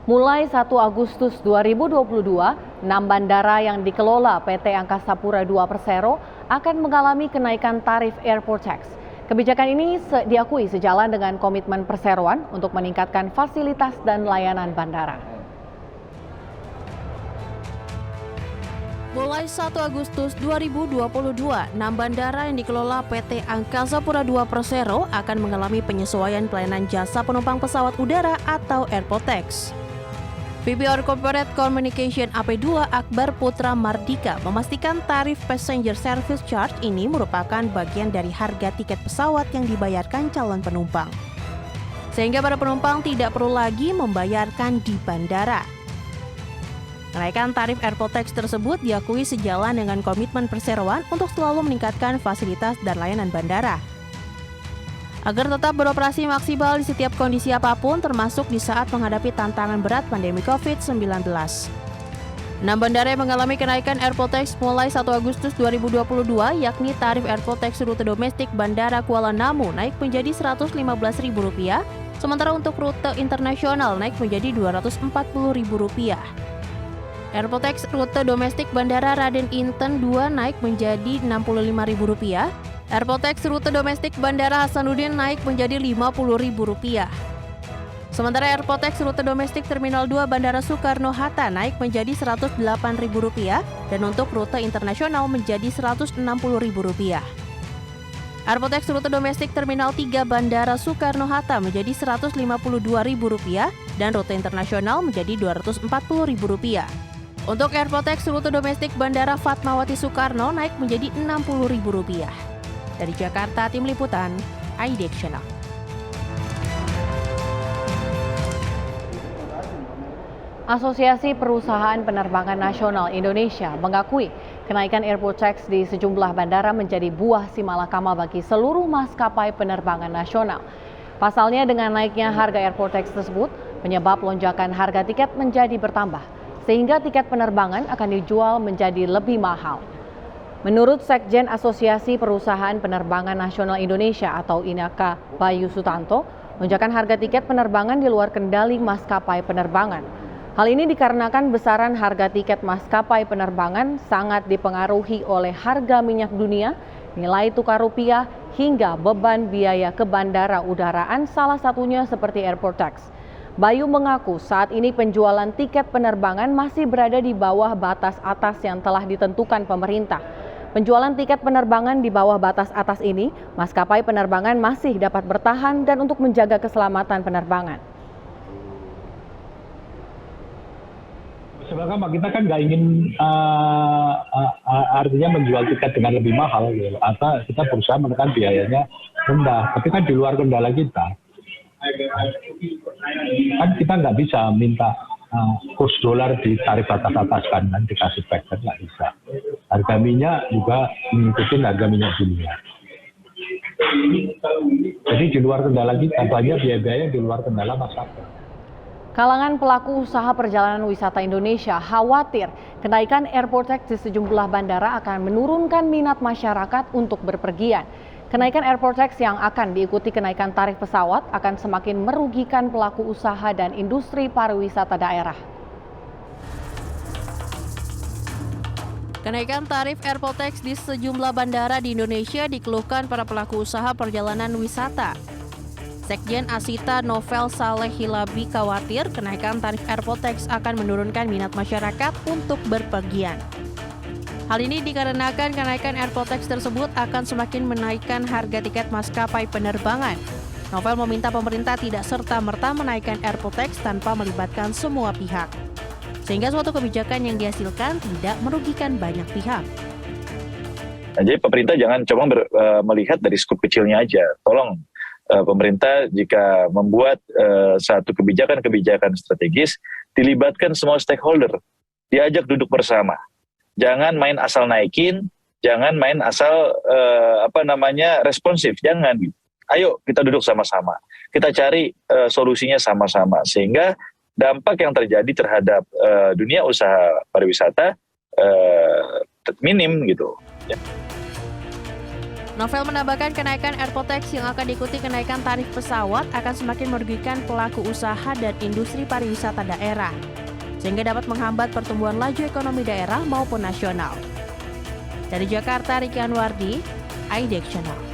Mulai 1 Agustus 2022, 6 bandara yang dikelola PT Angkasa Pura II Persero akan mengalami kenaikan tarif airport tax. Kebijakan ini diakui sejalan dengan komitmen perseroan untuk meningkatkan fasilitas dan layanan bandara. Mulai 1 Agustus 2022, 6 bandara yang dikelola PT Angkasa Pura II Persero akan mengalami penyesuaian pelayanan jasa penumpang pesawat udara atau airport tax. VP Corporate Communication AP2 Akbar Putra Mardika memastikan tarif passenger service charge ini merupakan bagian dari harga tiket pesawat yang dibayarkan calon penumpang. Sehingga para penumpang tidak perlu lagi membayarkan di bandara. Kenaikan tarif airport tax tersebut diakui sejalan dengan komitmen perseroan untuk selalu meningkatkan fasilitas dan layanan bandara. Agar tetap beroperasi maksimal di setiap kondisi apapun, termasuk di saat menghadapi tantangan berat pandemi COVID-19. 6 bandara yang mengalami kenaikan airport tax mulai 1 Agustus 2022, yakni tarif airport tax rute domestik Bandara Kuala Namu naik menjadi Rp115.000, sementara untuk rute internasional naik menjadi Rp240.000. Airport tax rute domestik Bandara Raden Inten II naik menjadi Rp65.000. Airport tax rute domestik Bandara Hasanuddin naik menjadi Rp50.000. Sementara airport tax rute domestik Terminal 2 Bandara Soekarno-Hatta naik menjadi Rp108.000 dan untuk rute internasional menjadi Rp160.000. Airport tax rute domestik Terminal 3 Bandara Soekarno-Hatta menjadi Rp152.000 dan rute internasional menjadi Rp240.000. Untuk airport tax rute domestik Bandara Fatmawati Soekarno naik menjadi Rp60.000. Dari Jakarta, Tim Liputan, ID Channel. Asosiasi Perusahaan Penerbangan Nasional Indonesia mengakui kenaikan airport tax di sejumlah bandara menjadi buah simalakama bagi seluruh maskapai penerbangan nasional. Pasalnya dengan naiknya harga airport tax tersebut, penyebab lonjakan harga tiket menjadi bertambah, sehingga tiket penerbangan akan dijual menjadi lebih mahal. Menurut Sekjen Asosiasi Perusahaan Penerbangan Nasional Indonesia atau INAKA Bayu Sutanto, lonjakan harga tiket penerbangan di luar kendali maskapai penerbangan. Hal ini dikarenakan besaran harga tiket maskapai penerbangan sangat dipengaruhi oleh harga minyak dunia, nilai tukar rupiah, hingga beban biaya ke bandara udaraan, salah satunya seperti airport tax. Bayu mengaku saat ini penjualan tiket penerbangan masih berada di bawah batas atas yang telah ditentukan pemerintah. Penjualan tiket penerbangan di bawah batas atas ini, maskapai penerbangan masih dapat bertahan dan untuk menjaga keselamatan penerbangan. Sebenarnya kita kan nggak ingin artinya menjual tiket dengan lebih mahal, gitu. Atau kita berusaha menekan biayanya rendah. Tapi kan di luar kendala kita. Kan kita nggak bisa minta kurs dolar di tarif atas kan dikasih back, kan nggak bisa. Harga minyak juga mengikuti harga minyak dunia. Jadi di luar kendala kita, banyak biaya-biaya di luar kendala maskapai. Kalangan pelaku usaha perjalanan wisata Indonesia khawatir kenaikan airport tax di sejumlah bandara akan menurunkan minat masyarakat untuk berpergian. Kenaikan airport tax yang akan diikuti kenaikan tarif pesawat akan semakin merugikan pelaku usaha dan industri pariwisata daerah. Kenaikan tarif airport tax di sejumlah bandara di Indonesia dikeluhkan para pelaku usaha perjalanan wisata. Sekjen Asita Novel Saleh Hilabi khawatir kenaikan tarif airport tax akan menurunkan minat masyarakat untuk berpergian. Hal ini dikarenakan kenaikan airport tax tersebut akan semakin menaikkan harga tiket maskapai penerbangan. Novel meminta pemerintah tidak serta-merta menaikkan airport tax tanpa melibatkan semua pihak, sehingga suatu kebijakan yang dihasilkan tidak merugikan banyak pihak. Nah, jadi pemerintah jangan coba melihat dari skup kecilnya aja. Tolong pemerintah jika membuat satu kebijakan strategis, dilibatkan semua stakeholder, diajak duduk bersama. Jangan main asal naikin, jangan main asal responsif, jangan. Ayo kita duduk sama-sama, kita cari solusinya sama-sama, sehingga dampak yang terjadi terhadap dunia usaha pariwisata minim gitu. Ya. Novel menambahkan kenaikan airport tax yang akan diikuti kenaikan tarif pesawat akan semakin merugikan pelaku usaha dan industri pariwisata daerah, sehingga dapat menghambat pertumbuhan laju ekonomi daerah maupun nasional. Dari Jakarta, Riki Anwardi, iDek Channel.